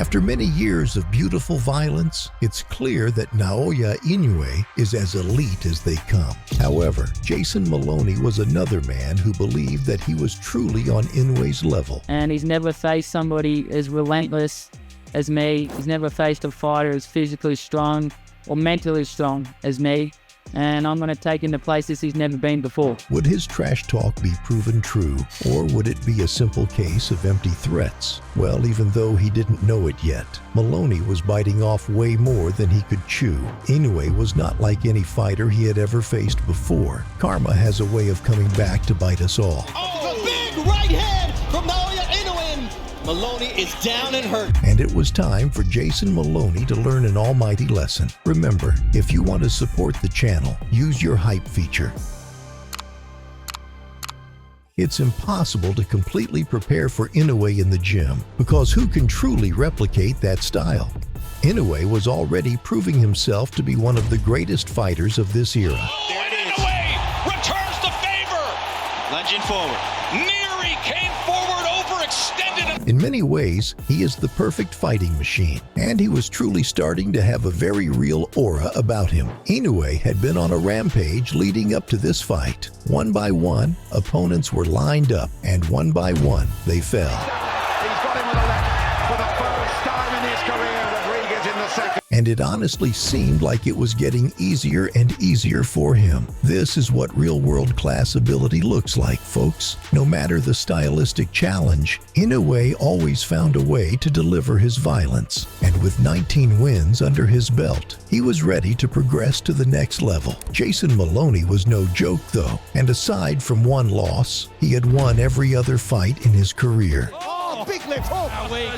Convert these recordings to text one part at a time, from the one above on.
After many years of beautiful violence, it's clear that Naoya Inoue is as elite as they come. However, Jason Moloney was another man who believed that he was truly on Inoue's level. And he's never faced somebody as relentless as me. He's never faced a fighter as physically strong or mentally strong as me. And I'm going to take him to places he's never been before. Would his trash talk be proven true, or would it be a simple case of empty threats? Well, even though he didn't know it yet, Moloney was biting off way more than he could chew. Inoue was not like any fighter he had ever faced before. Karma has a way of coming back to bite us all. Oh, a big right hand from Naoya Inoue. Moloney is down and hurt. And it was time for Jason Moloney to learn an almighty lesson. Remember, if you want to support the channel, use your hype feature. It's impossible to completely prepare for Inoue in the gym, because who can truly replicate that style? Inoue was already proving himself to be one of the greatest fighters of this era. Oh, and Inoue returns the favor. Lunging forward. Nery came forward, overextended. In many ways, he is the perfect fighting machine, and he was truly starting to have a very real aura about him. Inoue had been on a rampage leading up to this fight. One by one, opponents were lined up, and one by one, they fell. He's got him with a left for the first time in his career. Rodriguez in the second. And it honestly seemed like it was getting easier and easier for him. This is what real world-class ability looks like, folks. No matter the stylistic challenge, Inoue always found a way to deliver his violence. And with 19 wins under his belt, he was ready to progress to the next level. Jason Moloney was no joke, though. And aside from one loss, he had won every other fight in his career. Big left hook.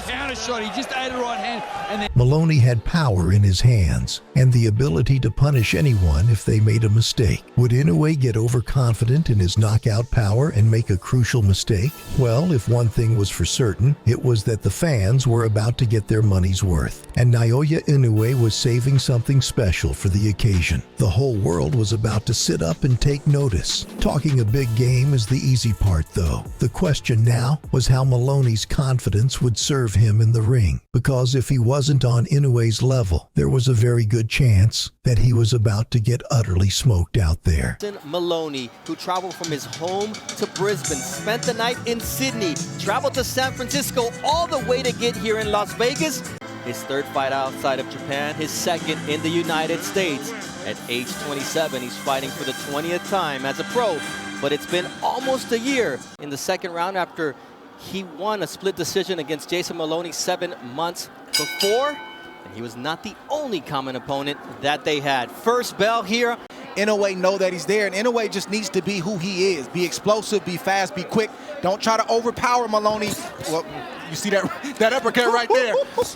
Counter shot. He just ate a right hand and then Moloney had power in his hands and the ability to punish anyone if they made a mistake. Would Inoue get overconfident in his knockout power and make a crucial mistake? Well, if one thing was for certain, it was that the fans were about to get their money's worth. And Naoya Inoue was saving something special for the occasion. The whole world was about to sit up and take notice. Talking a big game is the easy part, though. The question now was how Moloney's confidence would serve him in the ring, because if he wasn't on Inoue's level, there was a very good chance that he was about to get utterly smoked out there. Jason Moloney, who traveled from his home to Brisbane, spent the night in Sydney, traveled to San Francisco all the way to get here in Las Vegas. His third fight outside of Japan, his second in the United States. At age 27, he's fighting for the 20th time as a pro, but it's been almost a year. In the second round, after he won a split decision against Jason Moloney 7 months before, and he was not the only common opponent that they had. First bell here. Inoue know that he's there, and Inoue just needs to be who he is. Be explosive, be fast, be quick. Don't try to overpower Moloney. Well, you see that uppercut right there.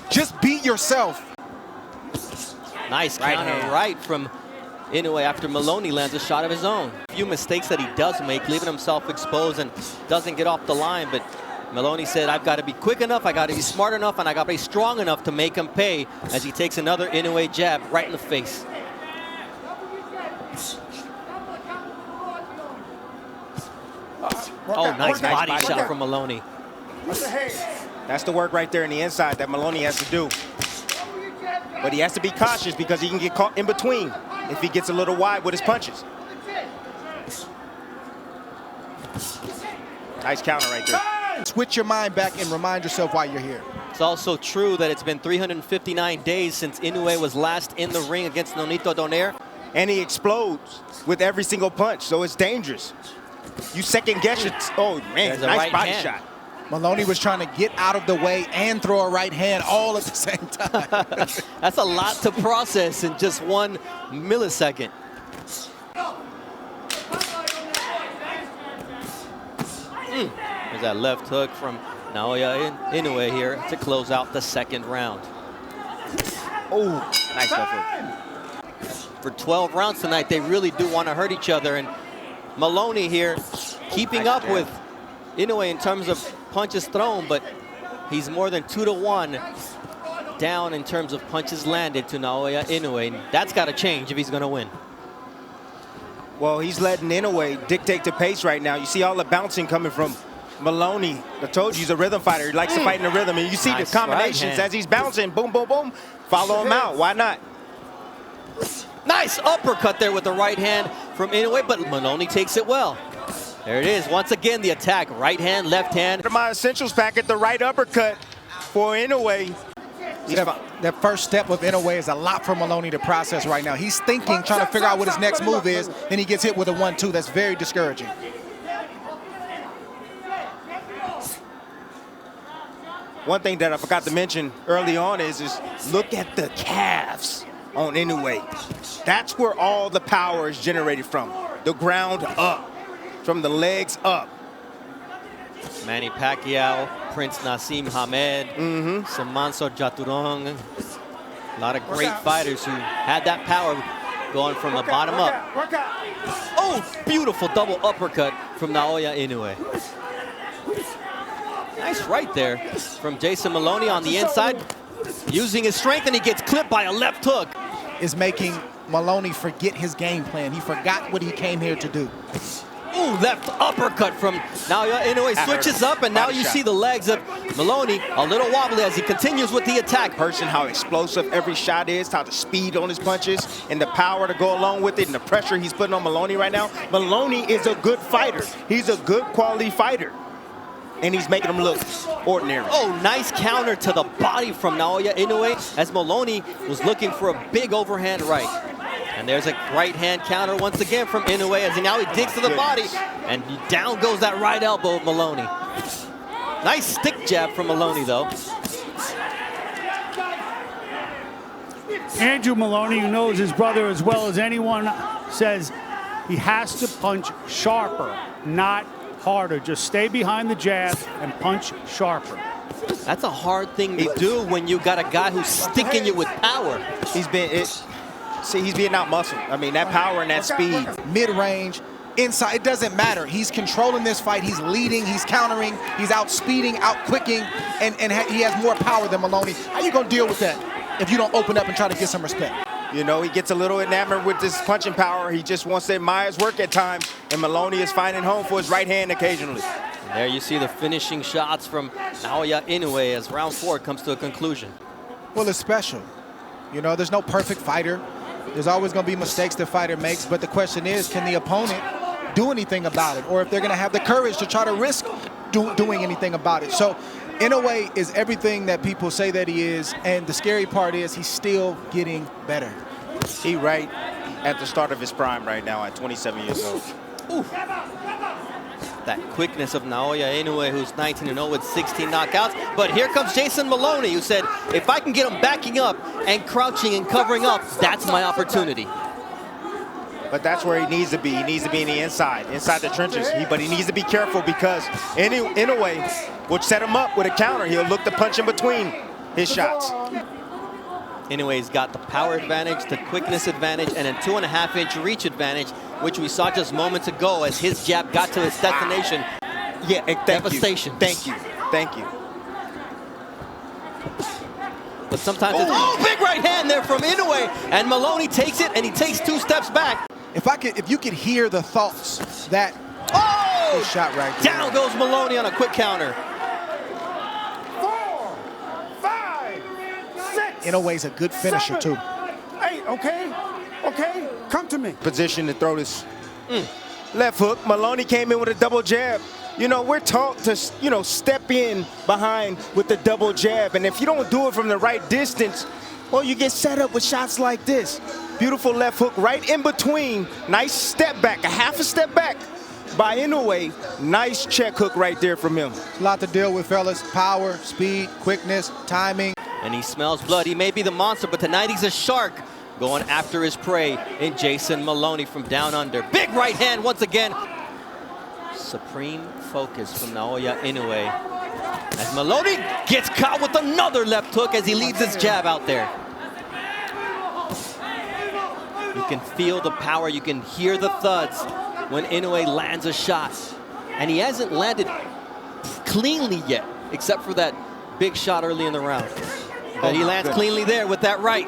Just beat yourself. Nice counter right from Inoue after Moloney lands a shot of his own. A few mistakes that he does make, leaving himself exposed and doesn't get off the line, but Moloney said, I've got to be quick enough, I got to be smart enough, and I got to be strong enough to make him pay, as he takes another Inoue jab right in the face. Oh, nice body shot from Moloney. That's the work right there in the inside that Moloney has to do. But he has to be cautious because he can get caught in between if he gets a little wide with his punches. Nice counter right there. Switch your mind back and remind yourself why you're here. It's also true that it's been 359 days since Inoue was last in the ring against Nonito Donaire. And he explodes with every single punch, so it's dangerous. You second guess it. Oh, man, nice body shot. Moloney was trying to get out of the way and throw a right hand all at the same time. That's a lot to process in just 1 millisecond. There's that left hook from Naoya Inoue here to close out the second round. Oh, nice left hook. For 12 rounds tonight, they really do want to hurt each other, and Moloney here keeping up with Inoue in terms of punches thrown, but he's more than 2-1 down in terms of punches landed to Naoya Inoue, and that's got to change if he's going to win. Well, he's letting Inoue dictate the pace right now. You see all the bouncing coming from Moloney, I told you he's a rhythm fighter. He likes to fight in the rhythm. And you see Nice the combinations right hand. as he's bouncing. Boom, boom, boom. Follow him out. Why not? Nice uppercut there with the right hand from Inoue, but Moloney takes it well. There it is. Once again, the attack. Right hand, left hand. My essentials packet, the right uppercut for Inoue. That first step of Inoue is a lot for Moloney to process right now. He's thinking, trying to figure out what his next move is, then he gets hit with a 1-2. That's very discouraging. One thing that I forgot to mention early on is look at the calves on Inoue. That's where all the power is generated from. The ground up, from the legs up. Manny Pacquiao, Prince Nassim Hamed, Samanso Jaturong. A lot of great fighters who had that power going from the bottom up. Oh, beautiful double uppercut from Naoya Inoue. Nice right there from Jason Moloney on the inside, using his strength, and he gets clipped by a left hook. Is making Moloney forget his game plan. He forgot what he came here to do. Ooh, left uppercut from Naoya Inoue. Switches up, and now you see the legs of Moloney a little wobbly as he continues with the attack. Person, how explosive every shot is, how the speed on his punches, and the power to go along with it, and the pressure he's putting on Moloney right now. Moloney is a good fighter. He's a good quality fighter. And he's making him look ordinary. Oh, nice counter to the body from Naoya Inoue as Moloney was looking for a big overhand right. And there's a right hand counter once again from Inoue as he digs to the body, and down goes that right elbow of Moloney. Nice stick jab from Moloney though. Andrew Moloney, who knows his brother as well as anyone, says he has to punch sharper, not harder. Just stay behind the jab and punch sharper. That's a hard thing to do when you got a guy who's sticking you with power. He's being out muscled. I mean, that power and that speed. Mid-range, inside, it doesn't matter. He's controlling this fight. He's leading, he's countering, he's outspeeding, outquicking, and he has more power than Moloney. How you gonna deal with that if you don't open up and try to get some respect? You know, he gets a little enamored with this punching power. He just wants to admire his work at times, and Moloney is finding home for his right hand occasionally. And there you see the finishing shots from Naoya Inoue as round 4 comes to a conclusion. Well, it's special. You know, there's no perfect fighter. There's always going to be mistakes the fighter makes, but the question is, can the opponent do anything about it? Or if they're going to have the courage to try to risk doing anything about it. So, Inoue is everything that people say that he is, and the scary part is he's still getting better. He right at the start of his prime right now at 27 years old. Ooh. That quickness of Naoya Inoue, who's 19-0 with 16 knockouts. But here comes Jason Moloney, who said, if I can get him backing up and crouching and covering up, that's my opportunity. But that's where he needs to be. He needs to be in the inside the trenches. But he needs to be careful because Inoue will set him up with a counter. He'll look to punch in between his shots. Inoue's got the power advantage, the quickness advantage, and a 2.5-inch reach advantage, which we saw just moments ago as his jab got to its destination. Yeah, devastation. Thank you. But sometimes it's, big right hand there from Inoue, and Moloney takes it, and he takes 2 steps back. If you could hear the thoughts that shot right there. Down goes Moloney on a quick counter. 4, 5, 6. Inoue's a good finisher too. 8, okay, come to me. Position to throw this left hook. Moloney came in with a double jab. You know, we're taught to, step in behind with the double jab. And if you don't do it from the right distance, well, you get set up with shots like this. Beautiful left hook right in between. Nice step back, a half a step back by Inoue. Nice check hook right there from him. A lot to deal with, fellas. Power, speed, quickness, timing. And he smells blood. He may be the monster, but tonight he's a shark going after his prey in Jason Moloney from down under. Big right hand once again. Supreme focus from Naoya Inoue as Moloney gets caught with another left hook as he leaves his jab out there. You can feel the power, you can hear the thuds when Inoue lands a shot. And he hasn't landed cleanly yet, except for that big shot early in the round. But he lands cleanly there with that right.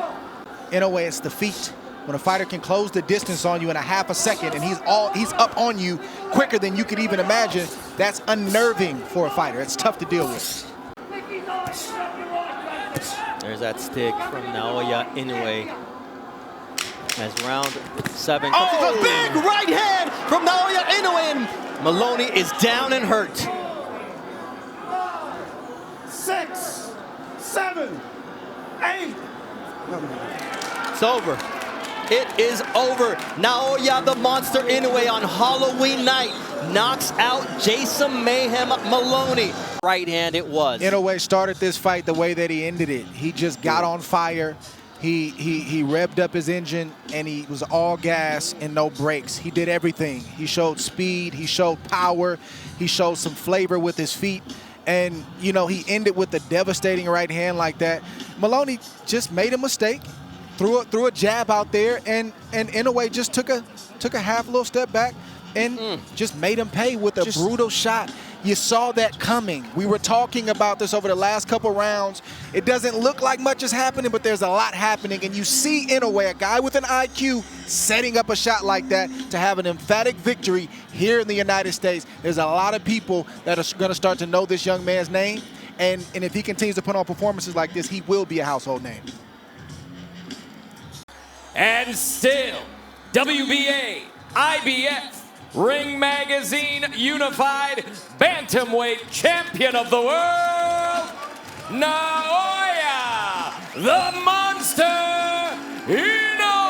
Inoue, it's the feet. When a fighter can close the distance on you in a half a second and he's up on you quicker than you could even imagine, that's unnerving for a fighter. It's tough to deal with. There's that stick from Naoya Inoue. As round 7 comes a big right hand from Naoya Inoue, and Moloney is down and hurt. 6, 7, 8. It's over. It is over. Naoya the Monster Inoue on Halloween night knocks out Jason Mayhem Moloney. Right hand it was. Inoue started this fight the way that he ended it. He just got on fire. He revved up his engine, and he was all gas and no brakes. He did everything. He showed speed. He showed power. He showed some flavor with his feet. And, you know, he ended with a devastating right hand like that. Moloney just made a mistake, threw a jab out there, and Inoue just took a half little step back and just made him pay with a brutal shot. You saw that coming. We were talking about this over the last couple rounds. It doesn't look like much is happening, but there's a lot happening. And you see Inoue, a guy with an IQ, setting up a shot like that to have an emphatic victory here in the United States. There's a lot of people that are going to start to know this young man's name. And if he continues to put on performances like this, he will be a household name. And still, WBA, IBF, Ring Magazine Unified Bantamweight Champion of the World, Naoya the Monster Inoue!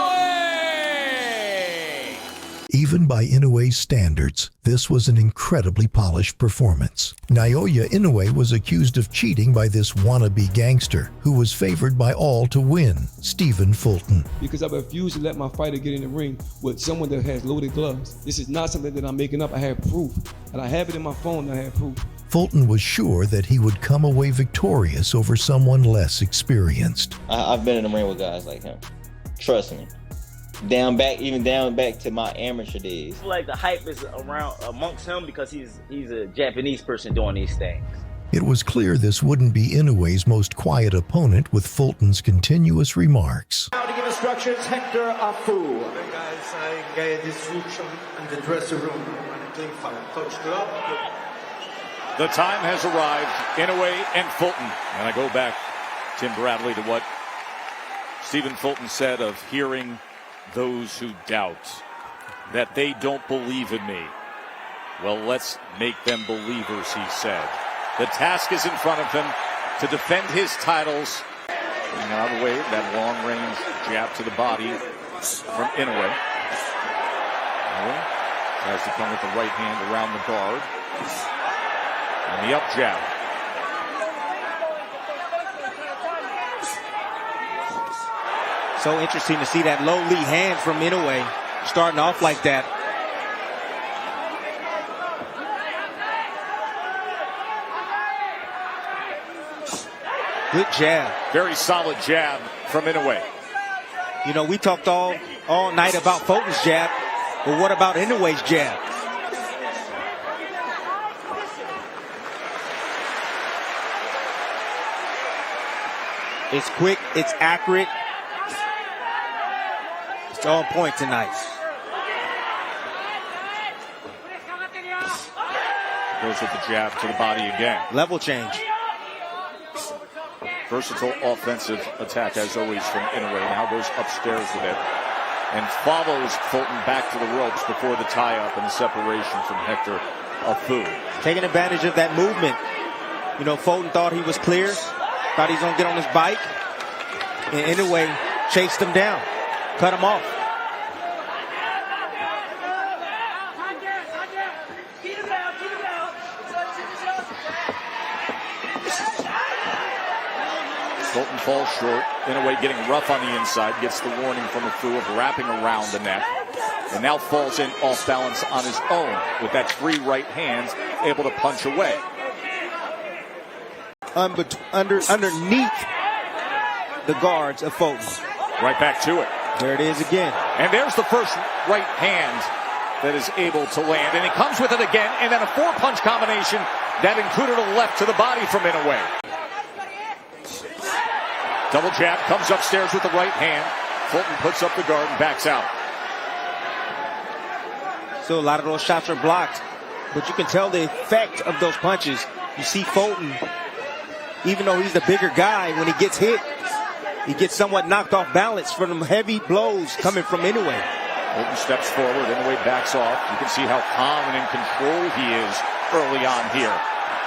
Even by Inoue's standards, this was an incredibly polished performance. Naoya Inoue was accused of cheating by this wannabe gangster, who was favored by all to win, Stephen Fulton. Because I refuse to let my fighter get in the ring with someone that has loaded gloves. This is not something that I'm making up. I have proof. And I have it in my phone that I have proof. Fulton was sure that he would come away victorious over someone less experienced. I've been in the ring with guys like him. Trust me. Even down back to my amateur days. I feel like the hype is around amongst him because he's a Japanese person doing these things. It was clear this wouldn't be Inoue's most quiet opponent with Fulton's continuous remarks. Now to give instructions, Hector Afu. Guys, I gave instruction in the dressing room. Coach Club. The time has arrived, Inoue and Fulton. And I go back, Tim Bradley, to what Stephen Fulton said of hearing those who doubt that they don't believe in me. Well, let's make them believers, he said. The task is in front of him to defend his titles. And out of the way, that long-range jab to the body from Inoue. Inoue tries to come with the right hand around the guard. And the up jab. So interesting to see that low lead hand from Inoue starting off like that. Good jab. Very solid jab from Inoue. You know, we talked all night about Fulton's jab, but what about Inoue's jab? It's quick, it's accurate. It's on point tonight. Goes with the jab to the body again. Level change. Versatile offensive attack as always from Inoue. Now goes upstairs with it. And follows Fulton back to the ropes before the tie-up and the separation from Hector Afu. Taking advantage of that movement. You know, Fulton thought he was clear. Thought he was going to get on his bike. And Inoue chased him down. Cut him off. Fulton falls short. Inoue getting rough on the inside. Gets the warning from Afu of wrapping around the neck. And now falls in off balance on his own with that free right hand, able to punch away. Underneath the guards of Fulton. Right back to it. There it is again. And there's the first right hand that is able to land. And he comes with it again. And then a four-punch combination that included a left to the body from Inoue. Double jab, comes upstairs with the right hand. Fulton puts up the guard and backs out. So a lot of those shots are blocked, but you can tell the effect of those punches. You see Fulton, even though he's the bigger guy, when he gets hit, he gets somewhat knocked off balance from the heavy blows coming from Inoue. Fulton steps forward, Inoue backs off. You can see how calm and in control he is early on here.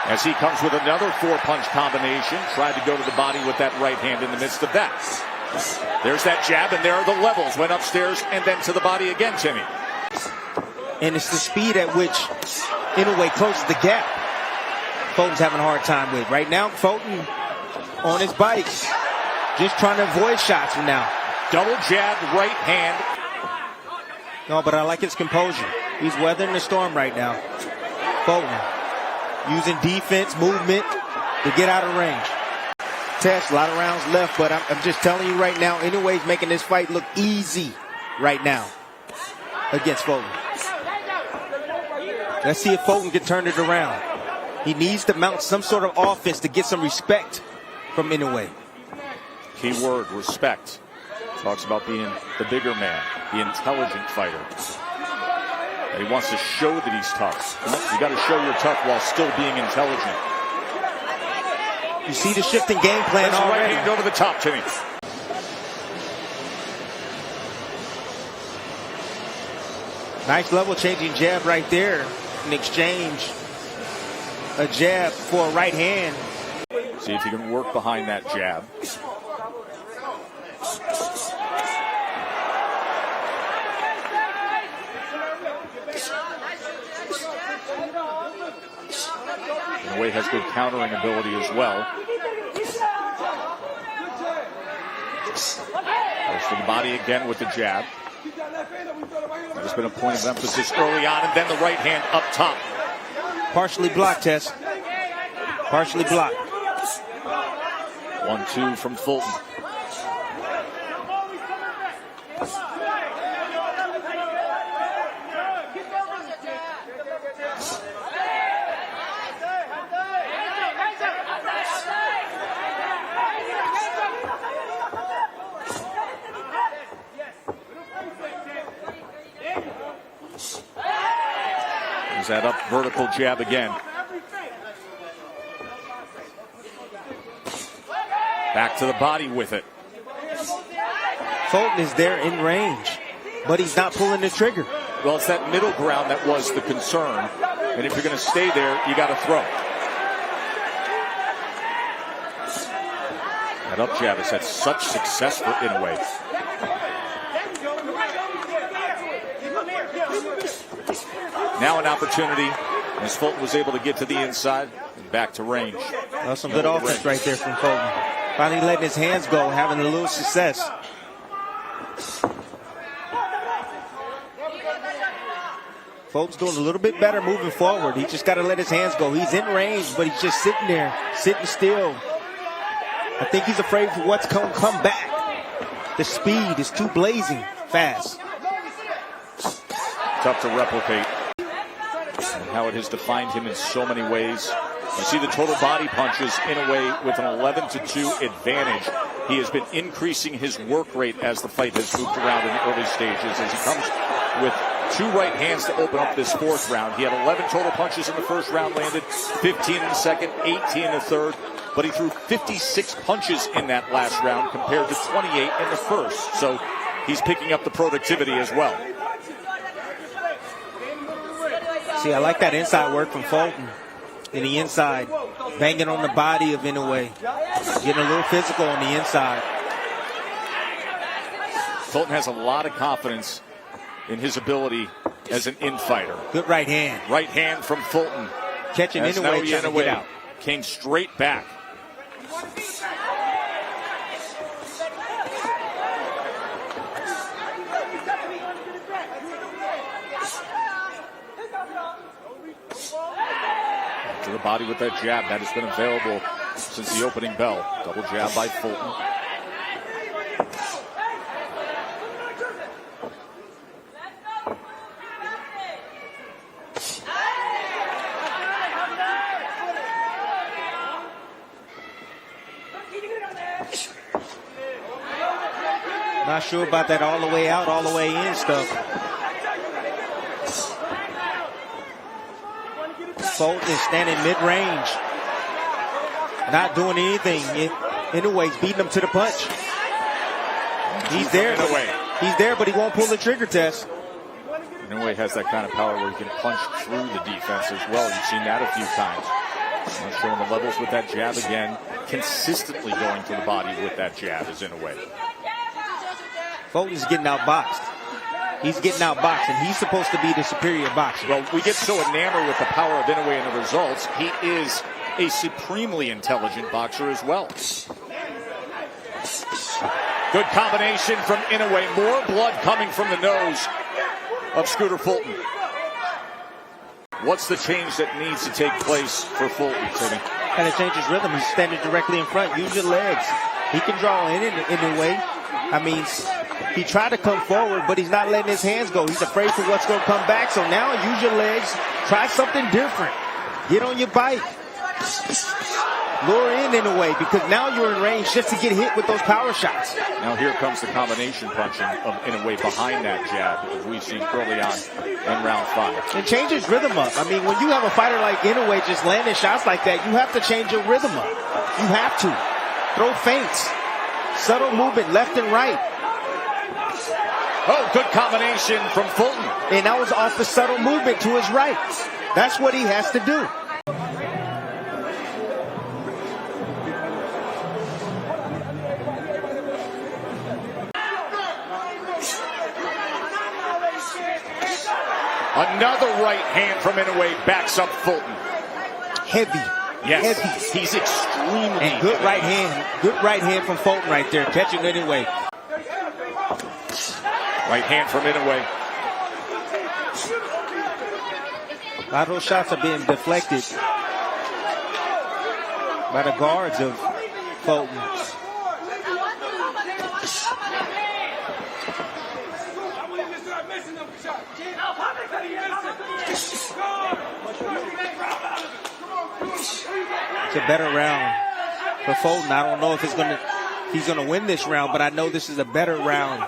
As he comes with another 4-punch combination, tried to go to the body with that right hand in the midst of that. There's that jab, and there are the levels. Went upstairs and then to the body again, Timmy. And it's the speed at which Inoue closes the gap Fulton's having a hard time with. Right now, Fulton on his bike, just trying to avoid shots from now. Double jab, right hand. No, but I like his composure. He's weathering the storm right now. Fulton using defense, movement to get out of range. Test, a lot of rounds left, but I'm just telling you right now, Inoue's making this fight look easy right now against Fulton. Let's see if Fulton can turn it around. He needs to mount some sort of offense to get some respect from Inoue. Key word, respect. Talks about being the bigger man, the intelligent fighter. And he wants to show that he's tough. You got to show you're tough while still being intelligent. You see the shifting game plan That's already. Right hand over the top, Timmy. Nice level changing jab right there in exchange. A jab for a right hand. See if you can work behind that jab. Inoue has good countering ability as well. Goes to the body again with the jab. There's been a point of emphasis early on, and then the right hand up top. Partially blocked, Tess. Partially blocked. 1-2 from Fulton. That up vertical jab again. Back to the body with it. Fulton is there in range, but he's not pulling the trigger. Well, it's that middle ground that was the concern. And if you're going to stay there, you got to throw. That up jab has had such success for Inoue. Now an opportunity as Fulton was able to get to the inside and back to range. Well, some good offense right there from Fulton. Finally letting his hands go, having a little success. Fulton's doing a little bit better moving forward. He just got to let his hands go. He's in range, but he's just sitting there, sitting still. I think he's afraid for what's going to come back. The speed is too blazing fast. Tough to replicate. And how it has defined him in so many ways. You see the total body punches Inoue with an 11-2 advantage. He has been increasing his work rate as the fight has moved around in the early stages. As he comes with 2 right hands to open up this 4th round. He had 11 total punches in the 1st round, landed 15 in the 2nd, 18 in the 3rd. But he threw 56 punches in that last round compared to 28 in the 1st. So he's picking up the productivity as well. See, I like that inside work from Fulton. In the inside, banging on the body of Inoue. Getting a little physical on the inside. Fulton has a lot of confidence in his ability as an infighter. Good right hand. Right hand from Fulton. Catching Inoue, trying to get out. Came straight back. To the body with that jab. That has been available since the opening bell. Double jab by Fulton. Not sure about that all the way out, all the way in stuff. Fulton is standing mid-range. Not doing anything. Inoue's beating him to the punch. He's there. He's there, but he won't pull the trigger test. Inoue has that kind of power where he can punch through the defense as well. You've seen that a few times. Not showing the levels with that jab again. Consistently going to the body with that jab is Inoue. Fulton's getting outboxed. He's getting outboxed, and he's supposed to be the superior boxer. Well, we get so enamored with the power of Inoue and the results. He is a supremely intelligent boxer as well. Good combination from Inoue. More blood coming from the nose of Scooter Fulton. What's the change that needs to take place for Fulton, Timmy? Got to change his rhythm. He's standing directly in front. Use your legs. He can draw in a way. I mean, he tried to come forward, but he's not letting his hands go. He's afraid for what's going to come back. So now use your legs. Try something different. Get on your bike. Lure in a way, because now you're in range just to get hit with those power shots. Now here comes the combination punching of Inoue behind that jab, as we've seen early on in round 5. And change his rhythm up. I mean, when you have a fighter like Inoue just landing shots like that, you have to change your rhythm up. You have to. Throw feints. Subtle movement left and right. Oh, good combination from Fulton. And that was off the subtle movement to his right. That's what he has to do. Another right hand from Inoue backs up Fulton. Heavy. Yes, heavy. He's extremely and good right hand. Good right hand from Fulton right there, catching Inoue. Right hand from Inoue. A lot of those shots are being deflected by the guards of Fulton. It's a better round for Fulton. I don't know if he's gonna win this round, but I know this is a better round.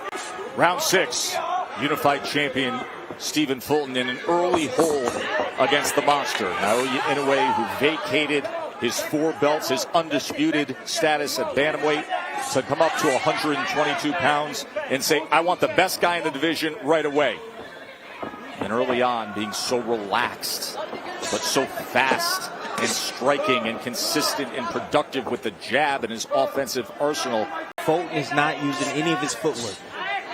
Round 6, unified champion Stephen Fulton in an early hold against the monster. Naoya Inoue, who vacated his 4 belts, his undisputed status at bantamweight, to come up to 122 pounds and say, I want the best guy in the division right away. And early on, being so relaxed, but so fast and striking and consistent and productive with the jab and his offensive arsenal. Fulton is not using any of his footwork.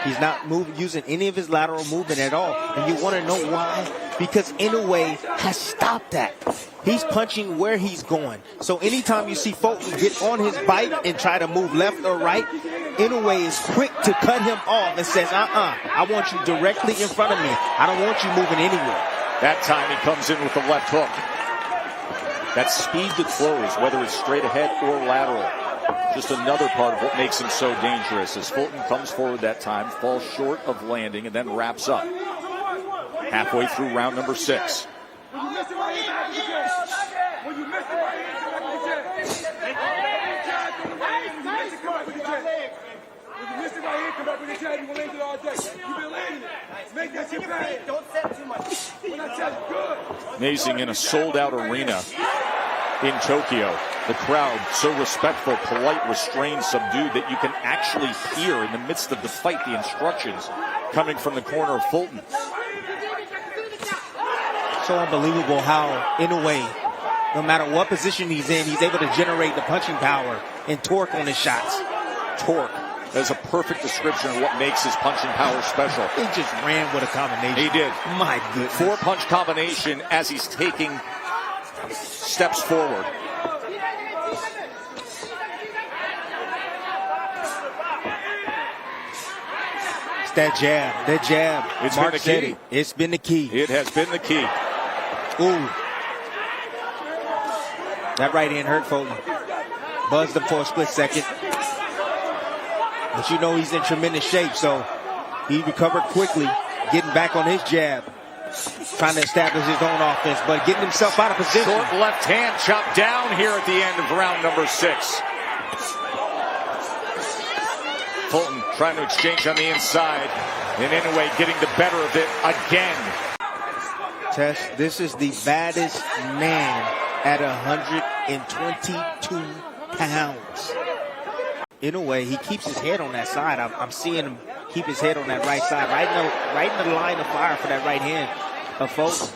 He's not using any of his lateral movement at all. And you want to know why? Because Inoue has stopped that. He's punching where he's going. So anytime you see Fulton get on his bike and try to move left or right, Inoue is quick to cut him off and says, I want you directly in front of me. I don't want you moving anywhere. That time he comes in with the left hook. That speed to close, whether it's straight ahead or lateral, just another part of what makes him so dangerous. As Fulton comes forward that time, falls short of landing, and then wraps up. Halfway through round number 6. Amazing, in a sold-out arena in Tokyo. The crowd so respectful, polite, restrained, subdued that you can actually hear in the midst of the fight the instructions coming from the corner of Fulton. So unbelievable how Inoue, no matter what position he's in, he's able to generate the punching power and torque on his shots. Torque. That's a perfect description of what makes his punching power special. He just ran with a combination. He did. My goodness. 4-punch combination as he's taking steps forward. It's that jab. That jab. It's Mark been the key. It's been the key. It has been the key. Ooh. That right hand hurt Fulton. Buzzed him for a split second. But you know he's in tremendous shape, so he recovered quickly, getting back on his jab, trying to establish his own offense, but getting himself out of position. Short left hand chopped down here at the end of round number 6. Fulton trying to exchange on the inside. And Inoue getting the better of it again. Tess, this is the baddest man at 122 pounds. Inoue, he keeps his head on that side. I'm seeing him keep his head on that right side, right in the line of fire for that right hand of Fulton.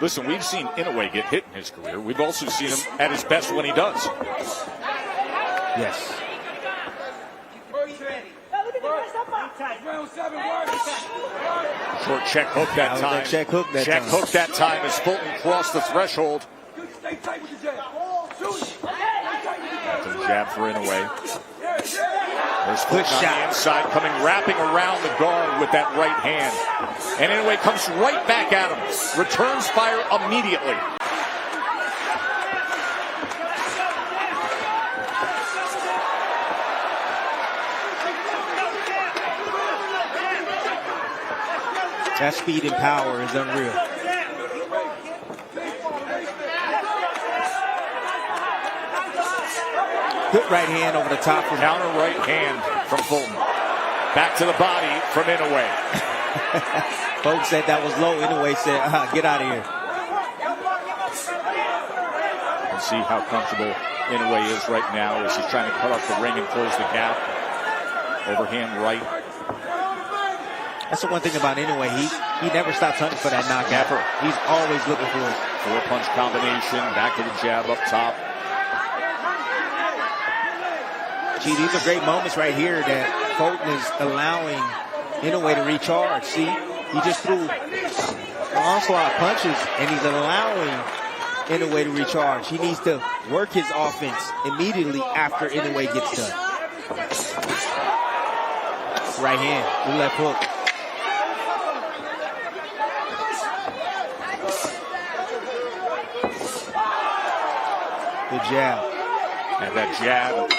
Listen, we've seen Inoue get hit in his career. We've also seen him at his best when he does. Yes. Short check hook that time. Check hook that time as Fulton crossed the threshold. That's a jab for Inoue. There's Fulton on the inside, coming, wrapping around the guard with that right hand. And Inoue comes right back at him. Returns fire immediately. That speed and power is unreal. Good right hand over the top. Counter right hand from Fulton. Back to the body from Inoue. Folks said that was low. Inoue said, get out of here. You can see how comfortable Inoue is right now as he's trying to cut off the ring and close the gap. Overhand right. That's the one thing about Inoue. He never stops hunting for that knockout. Never. He's always looking for it. 4-punch combination. Back to the jab up top. Gee, these are great moments right here that Fulton is allowing Inoue to recharge. See, he just threw onslaught punches, and he's allowing Inoue to recharge. He needs to work his offense immediately after Inoue gets done. Right hand, the left hook. Good jab. And that jab.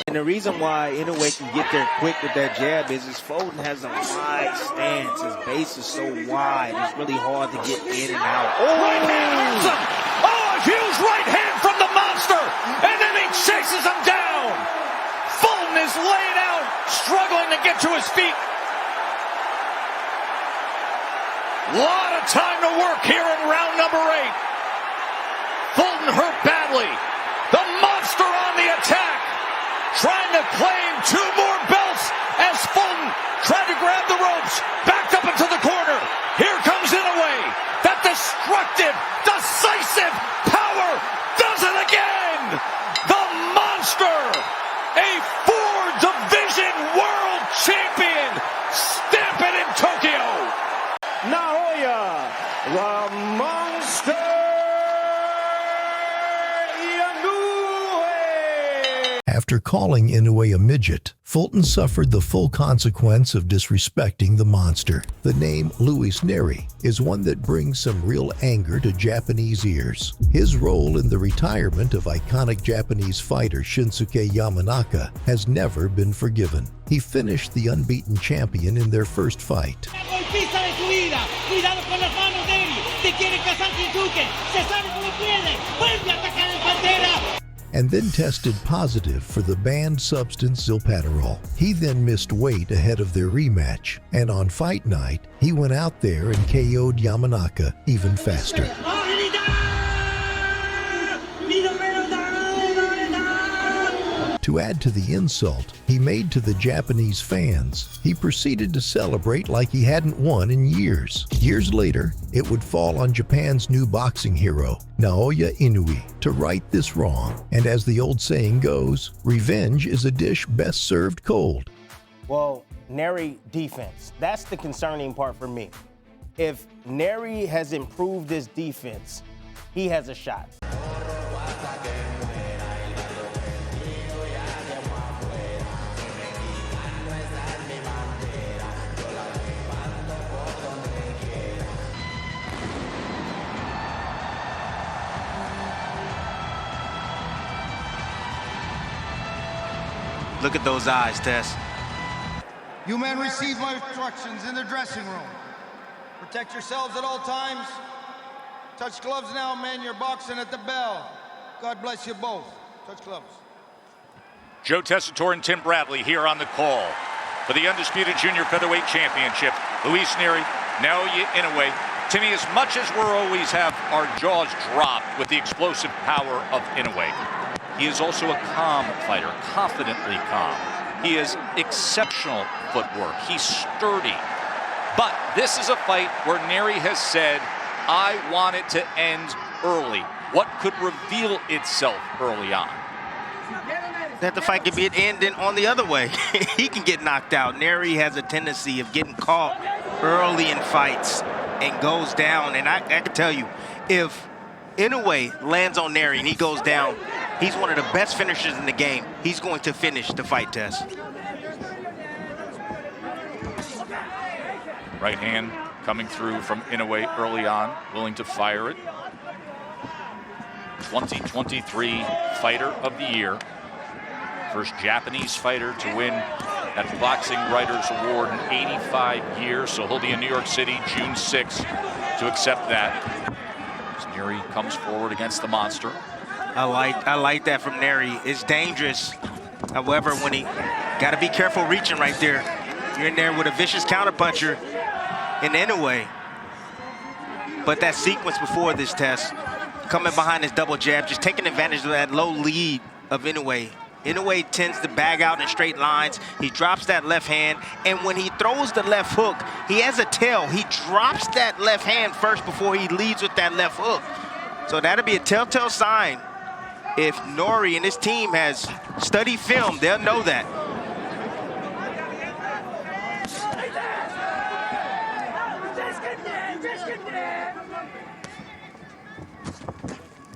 And the reason why Inoue can get there quick with that jab is Fulton has a wide stance. His base is so wide, it's really hard to get in and out. Right hand hurts him. Oh, a huge right hand from the monster. And then he chases him down. Fulton is laid out, struggling to get to his feet. Lot of time to work here in round number 8. Fulton hurt badly. The monster on the attack. Trying to claim 2 more belts as Fulton tried to grab the ropes. Backed up into the corner. Here comes Inoue. That destructive, decisive power does it again. The monster. A 4-division world champion. Stamping in Tokyo. Naoya, the monster. After calling Inoue a midget, Fulton suffered the full consequence of disrespecting the monster. The name Luis Nery is one that brings some real anger to Japanese ears. His role in the retirement of iconic Japanese fighter Shinsuke Yamanaka has never been forgiven. He finished the unbeaten champion in their first fight. And then tested positive for the banned substance Zilpaterol. He then missed weight ahead of their rematch, and on fight night, he went out there and KO'd Yamanaka even faster. To add to the insult he made to the Japanese fans, he proceeded to celebrate like he hadn't won in years. Years later, it would fall on Japan's new boxing hero, Naoya Inoue, to right this wrong. And as the old saying goes, revenge is a dish best served cold. Well, Nery defense, that's the concerning part for me. If Nery has improved his defense, he has a shot. Look at those eyes, Tess. You men receive my instructions in the dressing room. Protect yourselves at all times. Touch gloves now, men. You're boxing at the bell. God bless you both. Touch gloves. Joe Tessitore and Tim Bradley here on the call for the Undisputed Junior Featherweight Championship. Luis Nery, Naoya Inoue. Timmy, as much as we're always have our jaws dropped with the explosive power of Inoue, he is also a calm fighter, confidently calm. He has exceptional footwork. He's sturdy. But this is a fight where Nery has said, I want it to end early. What could reveal itself early on? That the fight could be ending on the other way. He can get knocked out. Nery has a tendency of getting caught early in fights and goes down. And I can tell you, if Inoue lands on Nery and he goes down, he's one of the best finishers in the game. He's going to finish the fight, Tess. Right hand coming through from Inoue early on, willing to fire it. 2023 Fighter of the Year. First Japanese fighter to win that Boxing Writers Award in 85 years. So he'll be in New York City June 6th to accept that. As Nery comes forward against the monster. I like that from Nery. It's dangerous. However, when he got to be careful reaching right there. You're in there with a vicious counterpuncher in Inoue. But that sequence before this test, coming behind his double jab, just taking advantage of that low lead of Inoue. Inoue tends to bag out in straight lines. He drops that left hand, and when he throws the left hook, he has a tail. He drops that left hand first before he leads with that left hook. So that'll be a telltale sign. If Nery and his team has studied film, they'll know that.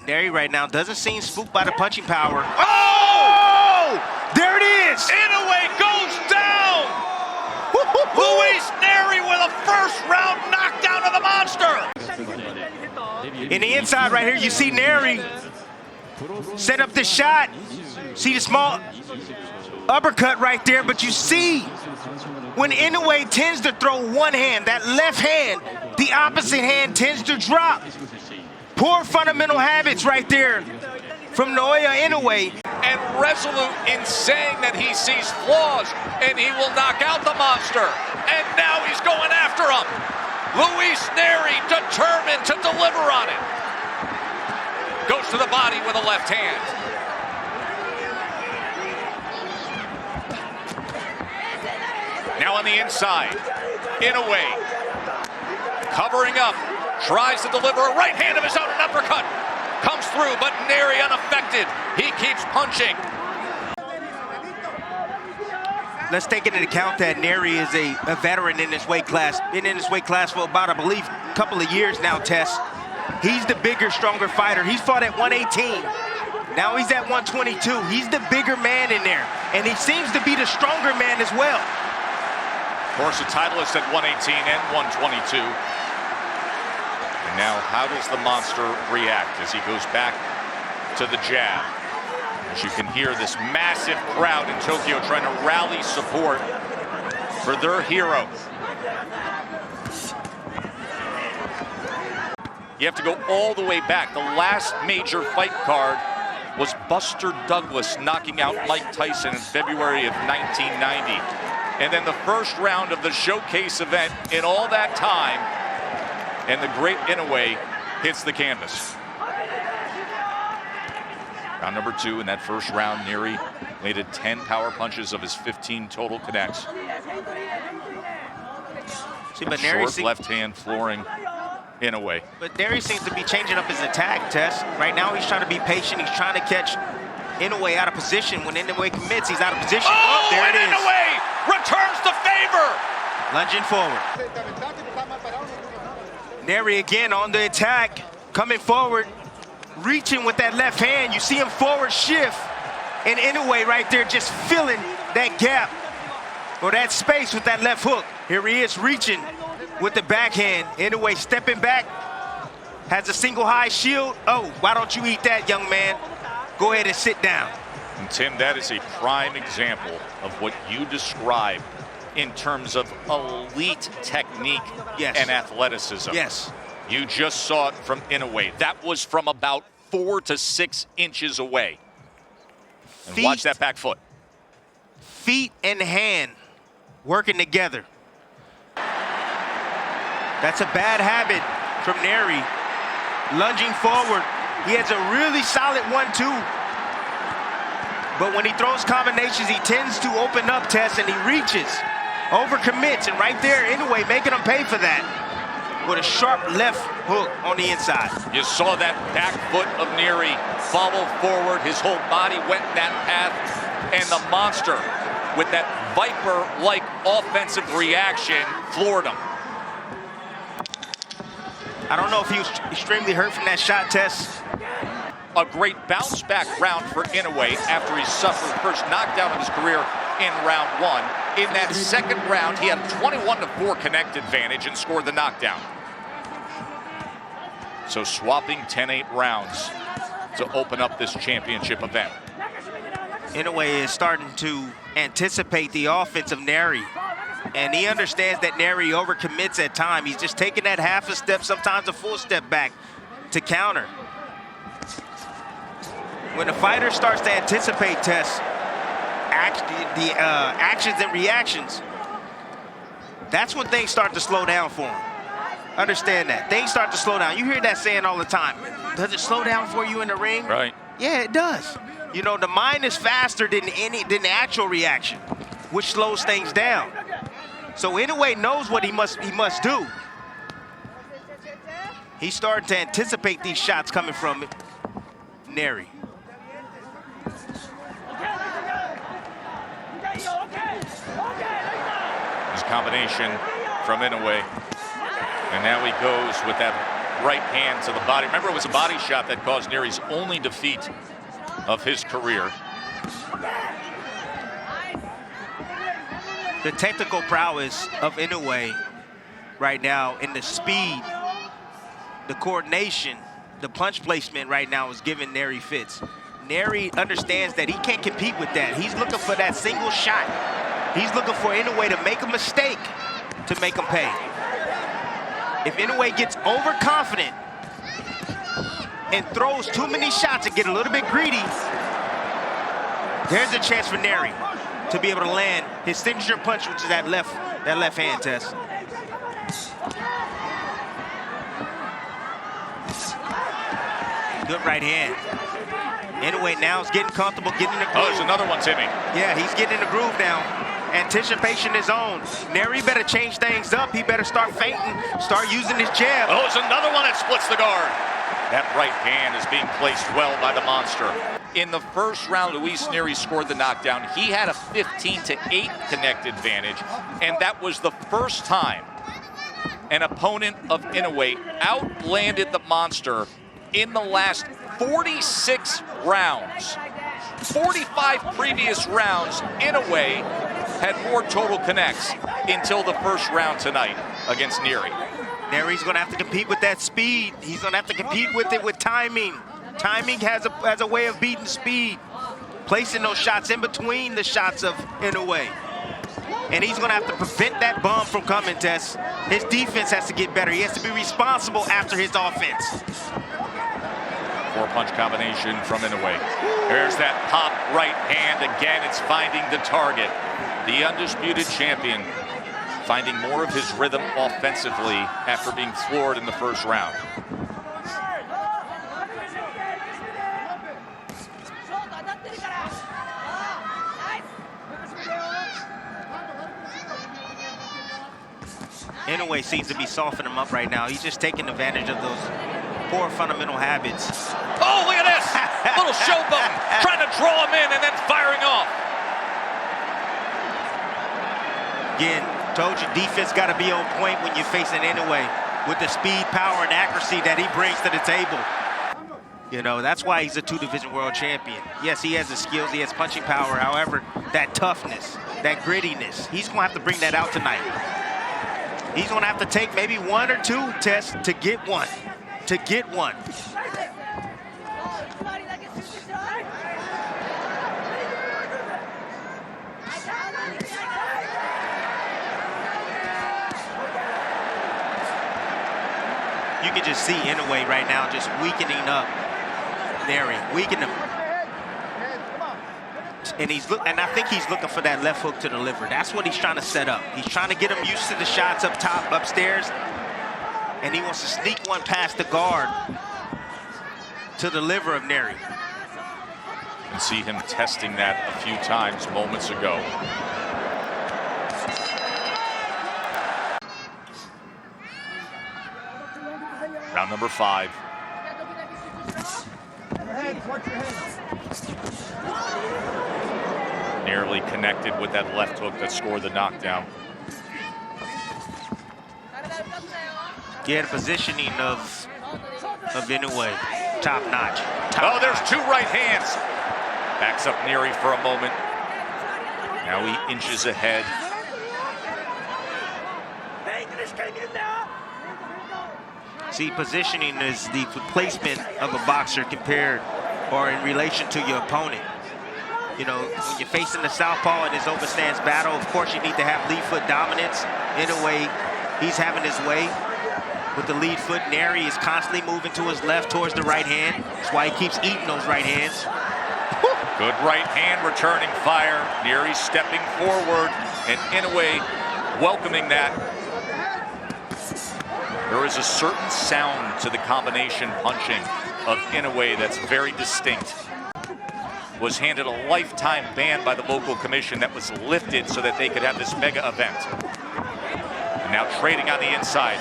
Nery right now doesn't seem spooked by the punching power. Oh! There it is! Inoue goes down! Luis Nery with a first-round knockdown of the monster! In the inside right here, you see Nery set up the shot. See the small uppercut right there, but you see when Inoue tends to throw one hand, that left hand, the opposite hand tends to drop. Poor fundamental habits right there from Naoya Inoue. And resolute in saying that he sees flaws and he will knock out the monster. And now he's going after him. Luis Nery determined to deliver on it. Goes to the body with a left hand. Now on the inside, Inoue covering up. Tries to deliver a right hand of his own, an uppercut. Comes through, but Nery unaffected. He keeps punching. Let's take into account that Nery is a veteran in this weight class. Been in this weight class for about, I believe, a couple of years now, Tess. He's the bigger, stronger fighter. He's fought at 118. Now he's at 122. He's the bigger man in there. And he seems to be the stronger man as well. Of course, the titleist at 118 and 122. Now, how does the monster react as he goes back to the jab? As you can hear this massive crowd in Tokyo trying to rally support for their hero. You have to go all the way back. The last major fight card was Buster Douglas knocking out Mike Tyson in February of 1990. And then the first round of the showcase event in all that time, and the great Inoue hits the canvas. Round number 2 in that first round, Nery landed 10 power punches of his 15 total connects. See, but Nery short left hand flooring Inoue. But Nery seems to be changing up his attack, Tess. Right now he's trying to be patient. He's trying to catch Inoue out of position. When Inoue commits, he's out of position. Oh, there it is. Inoue returns the favor. Lunging forward. Nery again on the attack, coming forward, reaching with that left hand. You see him forward shift, and Inoue right there just filling that gap or that space with that left hook. Here he is reaching with the backhand. Inoue stepping back, has a single high shield. Oh, why don't you eat that, young man? Go ahead and sit down. And Tim, that is a prime example of what you described in terms of elite technique and athleticism. Yes. You just saw it from Inoue. That was from about 4 to 6 inches away. And watch that back foot. feet and hand working together. That's a bad habit from Nery. Lunging forward. He has a really solid 1-2. But when he throws combinations, he tends to open up, Tess, and he reaches, overcommits, and right there, Inoue making him pay for that with a sharp left hook on the inside. You saw that back foot of Nery follow forward. His whole body went that path, and the monster, with that Viper-like offensive reaction, floored him. I don't know if he was extremely hurt from that shot, Tess. A great bounce back round for Inoue after he suffered the first knockdown of his career in round 1. In that second round, he had a 21-4 connect advantage and scored the knockdown. So swapping 10-8 rounds to open up this championship event. Inoue is starting to anticipate the offense of Nery. And he understands that Nery overcommits at times. He's just taking that half a step, sometimes a full step back to counter. When a fighter starts to anticipate, Tess, actions and reactions, that's when things start to slow down for him. Understand that. Things start to slow down. You hear that saying all the time. Does it slow down for you in the ring? Right. Yeah, it does. You know, the mind is faster than the actual reaction, which slows things down. So Inoue knows what he must do. He's starting to anticipate these shots coming from Nery. His combination from Inoue. And now he goes with that right hand to the body. Remember, it was a body shot that caused Nery's only defeat of his career. The technical prowess of Inoue right now, and the speed, the coordination, the punch placement right now is giving Nery fits. Nery understands that he can't compete with that. He's looking for that single shot. He's looking for Inoue to make a mistake to make him pay. If Inoue gets overconfident and throws too many shots and get a little bit greedy, there's a chance for Nery to be able to land his signature punch, which is that left hand, Tess. Good right hand. Inoue now is getting comfortable, getting in the groove. Oh, there's another one, Timmy. Yeah, he's getting in the groove now. Anticipation is on. Nery better change things up. He better start feinting, start using his jab. Oh, it's another one that splits the guard. That right hand is being placed well by the monster. In the first round, Luis Nery scored the knockdown. He had a 15-8 connect advantage, and that was the first time an opponent of Inoue outlanded the monster in the last 46 rounds. 45 previous rounds, Inoue had more total connects until the first round tonight against Nery. Nery's gonna have to compete with that speed. He's gonna have to compete with it with timing. Timing has a way of beating speed, placing those shots in between the shots of Inoue. And he's gonna have to prevent that bomb from coming, Tess. His defense has to get better. He has to be responsible after his offense. Four-punch combination from Inoue. There's that pop right hand. Again, it's finding the target. The undisputed champion finding more of his rhythm offensively after being floored in the first round. Inoue seems to be softening him up right now. He's just taking advantage of those poor fundamental habits. Oh, look at this! Little showboat, trying to draw him in and then firing off. Again, told you, defense got to be on point when you're facing Inoue with the speed, power, and accuracy that he brings to the table. You know, that's why he's a two-division world champion. Yes, he has the skills, he has punching power. However, that toughness, that grittiness, he's going to have to bring that out tonight. He's going to have to take maybe one or two tests to get one. To get one. You can just see Inoue right now just weakening up Nery, weakening him. And I think he's looking for that left hook to deliver. That's what he's trying to set up. He's trying to get him used to the shots up top, upstairs, and he wants to sneak one past the guard to the liver of Nery. You can see him testing that a few times moments ago. Round number 5. Nearly connected with that left hook that scored the knockdown. Yeah, the positioning of Inoue, top notch. There's 2 right hands. Backs up Nery for a moment. Now he inches ahead. See, positioning is the placement of a boxer compared or in relation to your opponent. You know, when you're facing the southpaw in his overstands battle, of course you need to have lead foot dominance. Inoue, he's having his way with the lead foot. Nery is constantly moving to his left towards the right hand. That's why he keeps eating those right hands. Good right hand returning fire. Nery stepping forward and Inoue welcoming that. There is a certain sound to the combination punching of Inoue that's very distinct. Was handed a lifetime ban by the local commission that was lifted so that they could have this mega event. And now trading on the inside.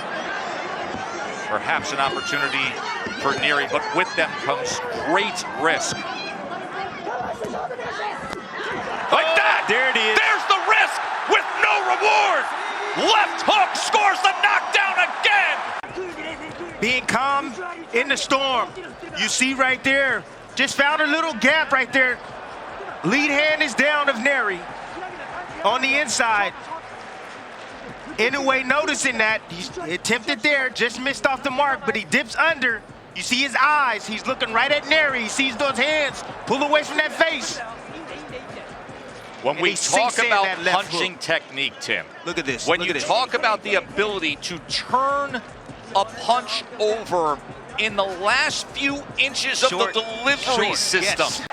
Perhaps an opportunity for Nery, but with them comes great risk. Like that! There it is. There's the risk with no reward! Left hook scores the knockdown again! Being calm in the storm. You see right there, just found a little gap right there. Lead hand is down of Nery on the inside. Inoue noticing that. He's attempted there, just missed off the mark, but he dips under. You see his eyes. He's looking right at Nery. He sees those hands. Pull away from that face. When we talk about punching technique, Tim, look at this. When you talk about the ability to turn a punch over in the last few inches of the delivery system. Yes.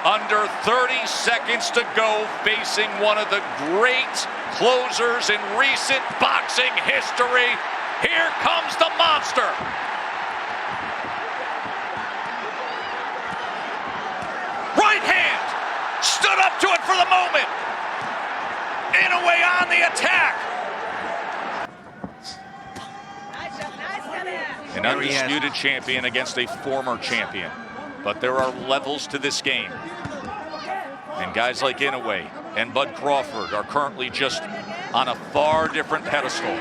Under 30 seconds to go, facing one of the great closers in recent boxing history. Here comes the monster. Right hand, stood up to it for the moment. Inoue on the attack. An undisputed champion against a former champion. But there are levels to this game. And guys like Inoue and Bud Crawford are currently just on a far different pedestal.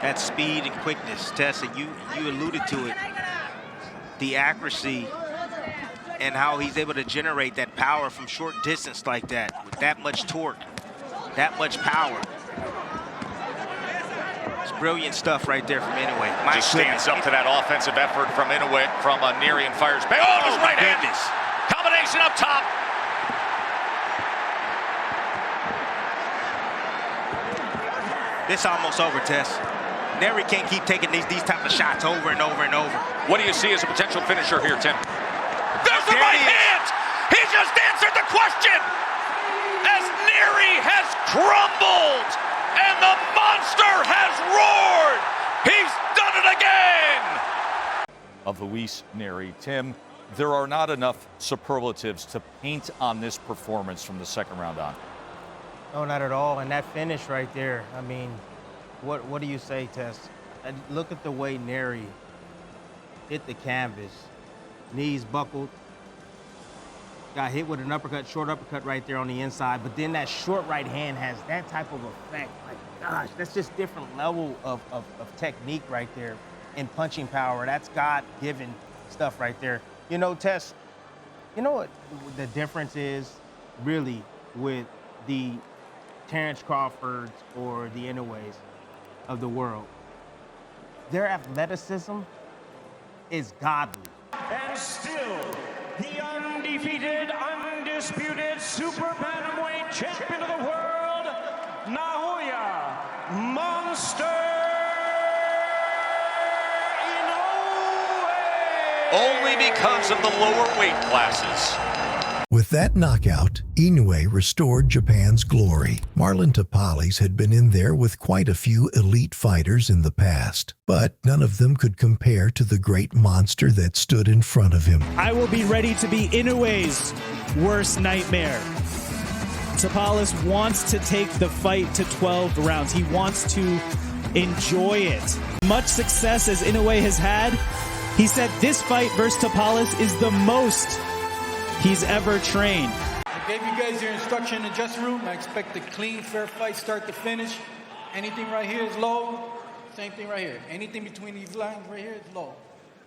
That speed and quickness, Tessa, you alluded to it. The accuracy and how he's able to generate that power from short distance like that, with that much torque, that much power. It's brilliant stuff right there from Inoue. Just stands up to that offensive effort from Inoue, from Nery, and fires back. Oh, his right hand. Combination up top. This almost over, Tess. Nery can't keep taking these type of shots over and over and over. What do you see as a potential finisher here, Tim? There's the right hand! He just answered the question! As Nery has crumbled and the monster has roared! He's done it again! Of Luis Nery. Tim, there are not enough superlatives to paint on this performance from the second round on. No, not at all. And that finish right there, I mean, what do you say, Tess? Look at the way Nery hit the canvas. Knees buckled. Got hit with an uppercut, short uppercut right there on the inside. But then that short right hand has that type of effect. Like, gosh, that's just different level of technique right there and punching power. That's God-given stuff right there. You know, Tess, you know what the difference is really with the Terrence Crawfords or the Inoues of the world? Their athleticism is godly. And still, the undefeated, undisputed super bantamweight champion of the world, Naoya Monster only because of the lower weight classes. With that knockout, Inoue restored Japan's glory. Marlon Tapales had been in there with quite a few elite fighters in the past, but none of them could compare to the great monster that stood in front of him. I will be ready to be Inoue's worst nightmare. Tapales wants to take the fight to 12 rounds. He wants to enjoy it. Much success as Inoue has had, he said this fight versus Tapales is the most he's ever trained. I gave you guys your instruction in the dressing room. I expect a clean, fair fight, start to finish. Anything right here is low. Same thing right here. Anything between these lines right here is low.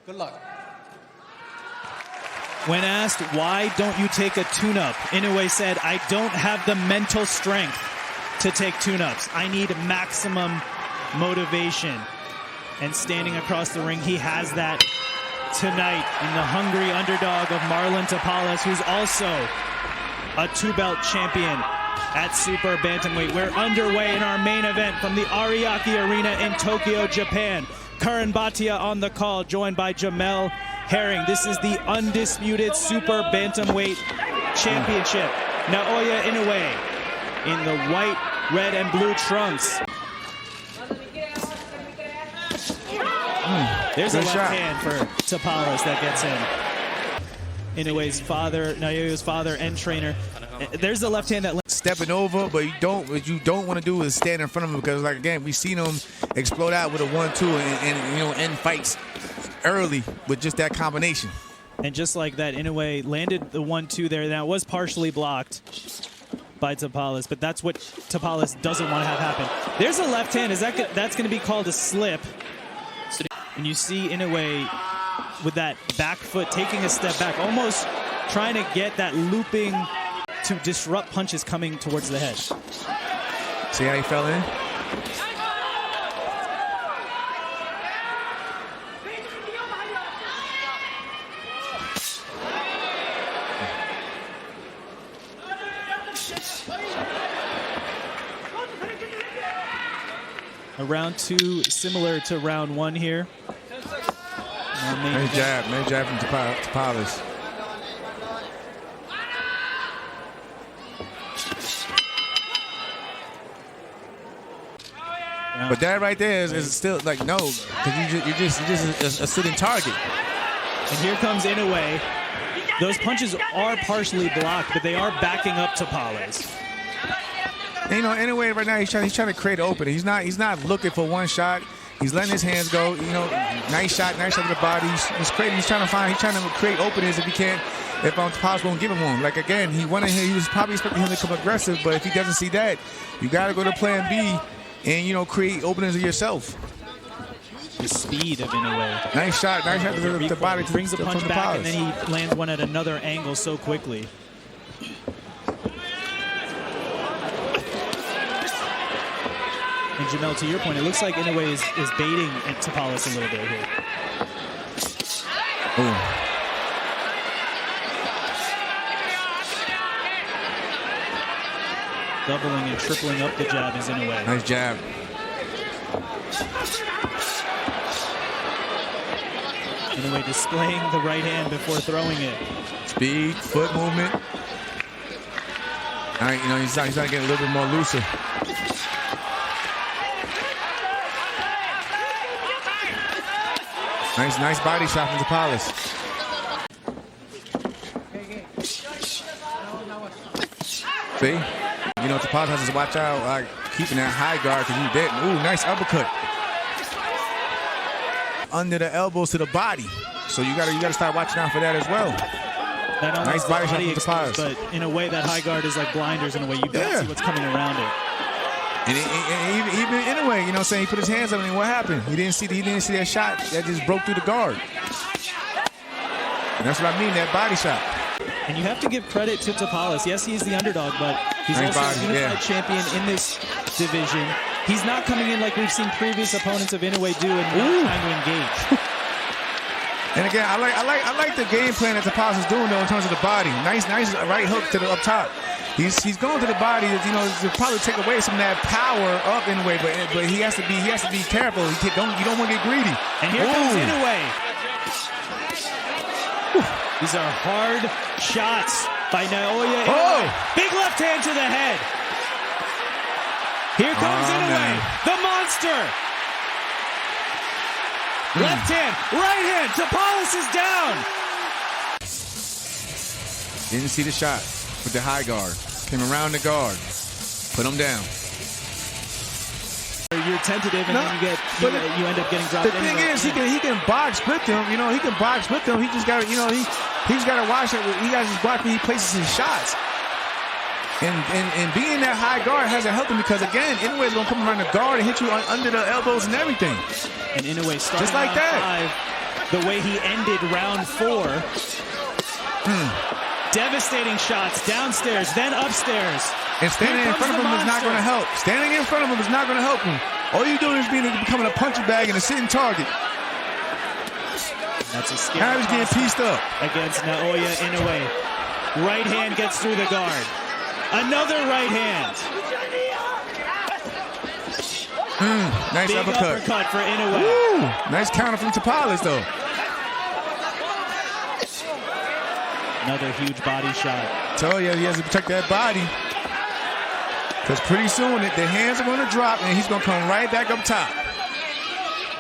Good luck. When asked, why don't you take a tune-up, Inoue said, I don't have the mental strength to take tune-ups. I need maximum motivation. And standing across the ring, he has that tonight in the hungry underdog of Marlon Tapales, who's also a 2-belt champion at Super Bantamweight. We're underway in our main event from the Ariake Arena in Tokyo, Japan. Karan Bhatia on the call, joined by Jamel Herring. This is the Undisputed Super Bantamweight Championship. Naoya Inoue in the white, red, and blue trunks. There's a left hand for Tapales that gets in. Inoue's father, Naoya's father and trainer. There's the left hand that stepping over, but what you don't want to do is stand in front of him, because, like, again, we've seen him explode out with a 1-2 and you know, end fights early with just that combination. And just like that, Inoue landed the 1-2 there. Now it was partially blocked by Tapales, but that's what Tapales doesn't want to have happen. There's a left hand. That's going to be called a slip. And you see Inoue with that back foot taking a step back, almost trying to get that looping to disrupt punches coming towards the head. See how he fell in? A round 2 similar to round 1 here. Nice jab from Tapales. But that right there is still like, no, because you're just a sitting target. And here comes Inoue. Those punches are partially blocked, but they are backing up Tapales. And, you know, Inoue right now he's trying to create an opening. He's not looking for one shot. He's letting his hands go. You know, nice shot to the body. He's trying to create openings if he can. If Tapales won't give him one. Like, again, he was probably expecting him to come aggressive, but if he doesn't see that, you got to go to plan B and, you know, create openings of yourself. The speed of Inoue. Nice shot to the body. Brings the punch back, and then he lands one at another angle so quickly. And Jamel, to your point, it looks like Inoue is baiting Tapales a little bit here. Boom. Doubling and tripling up the jab is Inoue. Nice jab. Inoue displaying the right hand before throwing it. Speed, foot movement. All right, you know, he's trying to get a little bit more looser. Nice body shot from Tapales. See? You know, Tapales has to watch out, keeping that high guard, because he didn't. Ooh, nice uppercut. Under the elbows to the body. So you gotta start watching out for that as well. Nice body shot from Tapales. But in a way, that high guard is like blinders in a way. You don't see what's coming around it. And even in a way, you know what I'm saying, he put his hands up, and what happened? He didn't see that shot that just broke through the guard. And that's what I mean, that body shot. And you have to give credit to Tapales. Yes, he's the underdog, but he's also a unified champion in this division. He's not coming in like we've seen previous opponents of Inoue do and not trying to engage. And again, I like the game plan that Tapales is doing though in terms of the body. Nice right hook to the up top. He's going to the body, you know, to probably take away some of that power of Inoue, but he has to be careful. You don't want to get greedy. And here comes Inoue. These are hard shots by Naoya Inoue. Big left hand to the head. Here comes Inoue, man. The monster. Left hand, right hand. Tapales is down. Didn't see the shot with the high guard. Came around the guard. Put him down. You're tentative, and then you end up getting dropped. The thing is, he can box with them. You know, he can box with them. He just got, he's got to watch it. He got to just watch when he places his shots. And being that high guard hasn't helped him because again, Inoue's gonna come around the guard and hit you under the elbows and everything. And Inoue started just like that. 5, the way he ended round 4. Devastating shots downstairs, then upstairs. And standing in front of him is not going to help. Standing in front of him is not going to help him. All you're doing is becoming a punching bag and a sitting target. That's a scary. Now he's getting pieced up. Against Naoya Inoue. Right hand gets through the guard. Another right hand. Nice Big uppercut for Inoue. Woo! Nice counter from Tapales, though. Another huge body shot. Tell you, he has to protect that body. Because pretty soon, the hands are going to drop, and he's going to come right back up top.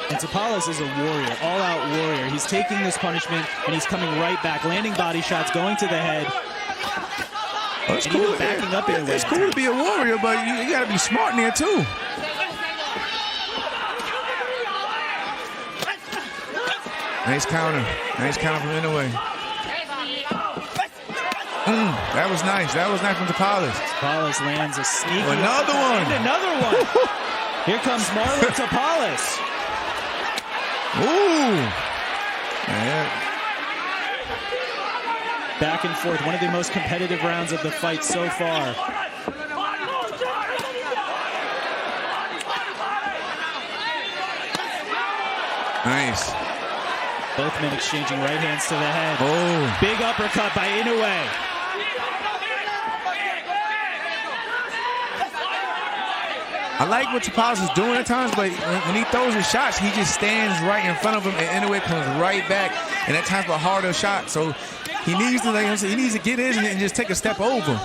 And Tapales is a warrior, all-out warrior. He's taking this punishment, and he's coming right back, landing body shots, going to the head. Oh, it's cool. Backing up in it's cool to be a warrior, but you got to be smart in there, too. Nice counter. Nice counter from Inoue. That was nice. That was nice from Tapales. Tapales lands a sneaky another one. And another one. Here comes Marlon Tapales. Ooh. Yeah. Back and forth. One of the most competitive rounds of the fight so far. Nice. Both men exchanging right hands to the head. Oh. Big uppercut by Inoue. I like what Tapales is doing at times, but when he throws his shots, he just stands right in front of him, and Inoue comes right back, and that time's a harder shot. So he needs to, get in and just take a step over.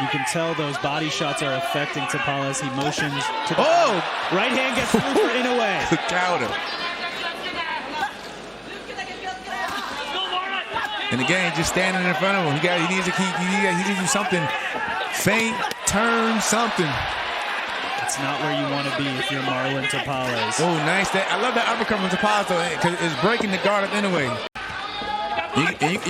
You can tell those body shots are affecting Tapales. He motions to the right hand gets through for Inoue. The counter. And again, just standing in front of him. He needs to keep. He needs to do something. Feint, turn, something. It's not where you want to be if you're Marlon Tapales. Oh, nice. I love that uppercut from Tapales because it's breaking the guard of Inoue. You can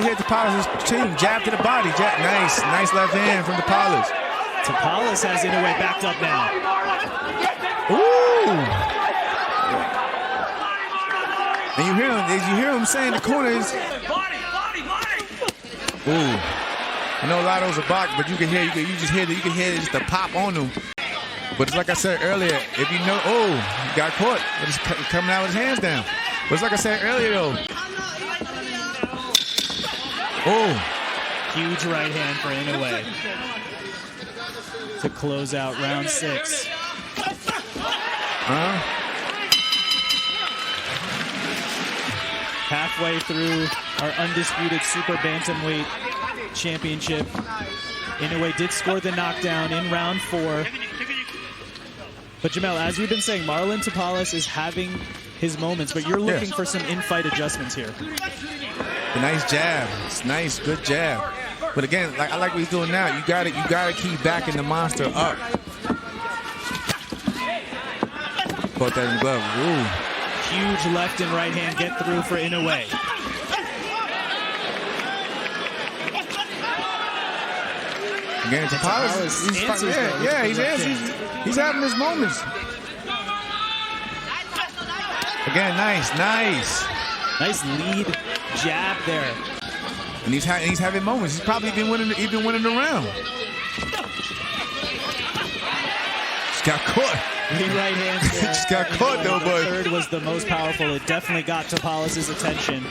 hear Tapales' team jab to the body. Nice left hand from Tapales. Tapales has Inoue backed up now. Ooh. And you hear him saying the corner is. Ooh. I know a lot of those are box, but you can hear just the pop on them. But it's like I said earlier, if you know, he got caught, but it's coming out with his hands down. But it's like I said earlier though. Huge right hand for Inoue to close out round 6. Halfway through our Undisputed Super Bantamweight Championship. Inoue did score the knockdown in round 4. But Jamel, as we've been saying, Marlon Tapales is having his moments, but you're looking for some in-fight adjustments here. A nice jab. It's nice, good jab. But again, I like what he's doing now. You gotta keep backing the monster up. Caught that in the glove. Ooh. Huge left and right hand get through for Inoue. Again, Tapales, he's having his moments. Again, nice. Nice lead jab there. And he's having moments. He's probably been winning the round. Just got caught. Right hands there. Just got caught though, the but third was the most powerful. It definitely got Tapales' attention.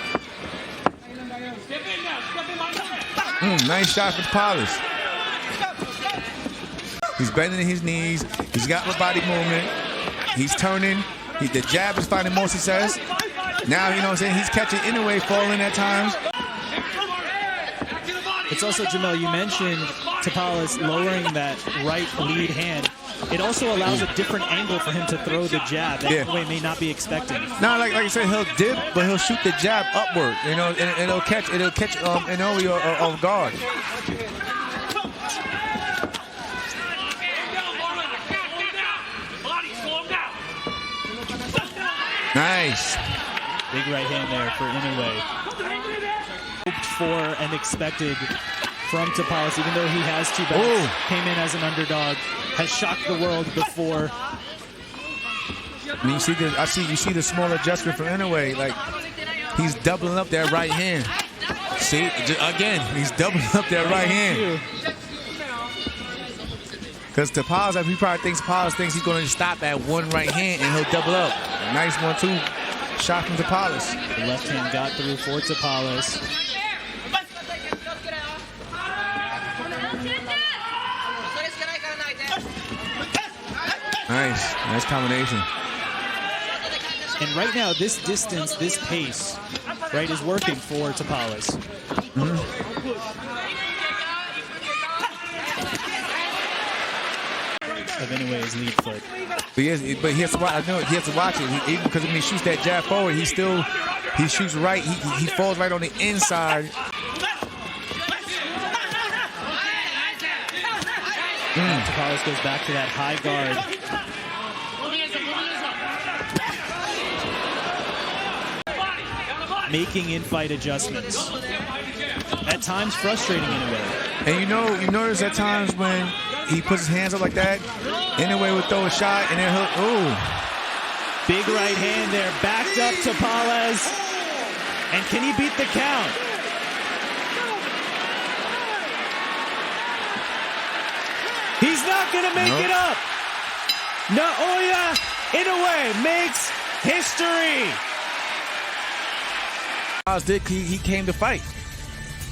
Nice shot for Tapales. He's bending his knees. He's got the body movement. He's turning. The jab is finding more success. Now, you know what I'm saying, he's catching Inoue falling at times. It's also, Jamel, you mentioned Tapales lowering that right lead hand. It also allows a different angle for him to throw the jab that Inoue may not be expecting. No, like I said, he'll dip, but he'll shoot the jab upward, you know, and it'll catch Inoue off guard. Nice. Big right hand there for Inoue. Hoped for and expected from Tapales, even though he has 2 belts. Came in as an underdog, has shocked the world before. And you see the small adjustment from Inoue, like he's doubling up that right hand. See, again, he's doubling up that right hand. Because Tapales, he probably thinks he's going to stop at one right hand and he'll double up. A nice 1-2 shot from Tapales. The left hand got through for Tapales. Nice combination. And right now, this distance, this pace, right, is working for Tapales. Of Inoue's lead foot. But he has to watch. I know he has to watch it. Even because when he shoots that jab forward, he shoots right. He falls right on the inside. Tapales goes back to that high guard. Making in-fight adjustments. At times frustrating Inoue. And you notice at times when he puts his hands up like that, Inoue would throw a shot and then he'll, Big right hand there, backed up Tapales. And can he beat the count? He's not going to make it up. Naoya Inoue makes history. He came to fight.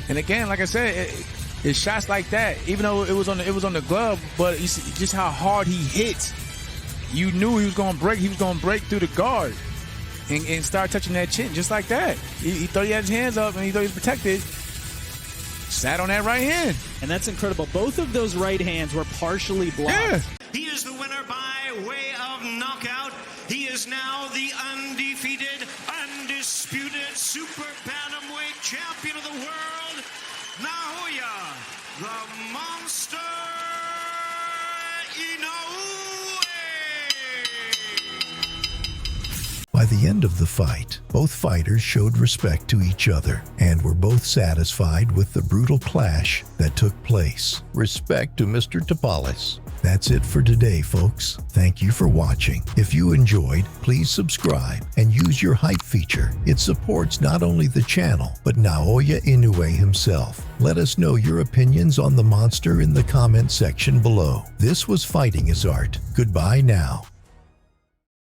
And again, like I said, it's shots like that, even though it was on the glove, but you see just how hard he hits. You knew he was going to break. He was going to break through the guard and start touching that chin just like that. He thought he had his hands up and he thought he was protected. Sat on that right hand. And that's incredible. Both of those right hands were partially blocked. Yeah. He is the winner by way of knockout. He is now the undefeated, undisputed super bantamweight champion of the world, Naoya, the Monster Inoue. By the end of the fight, both fighters showed respect to each other and were both satisfied with the brutal clash that took place. Respect to Mr. Tapales. That's it for today, folks. Thank you for watching. If you enjoyed, please subscribe and use your hype feature. It supports not only the channel, but Naoya Inoue himself. Let us know your opinions on the monster in the comment section below. This was Fighting is Art. Goodbye now.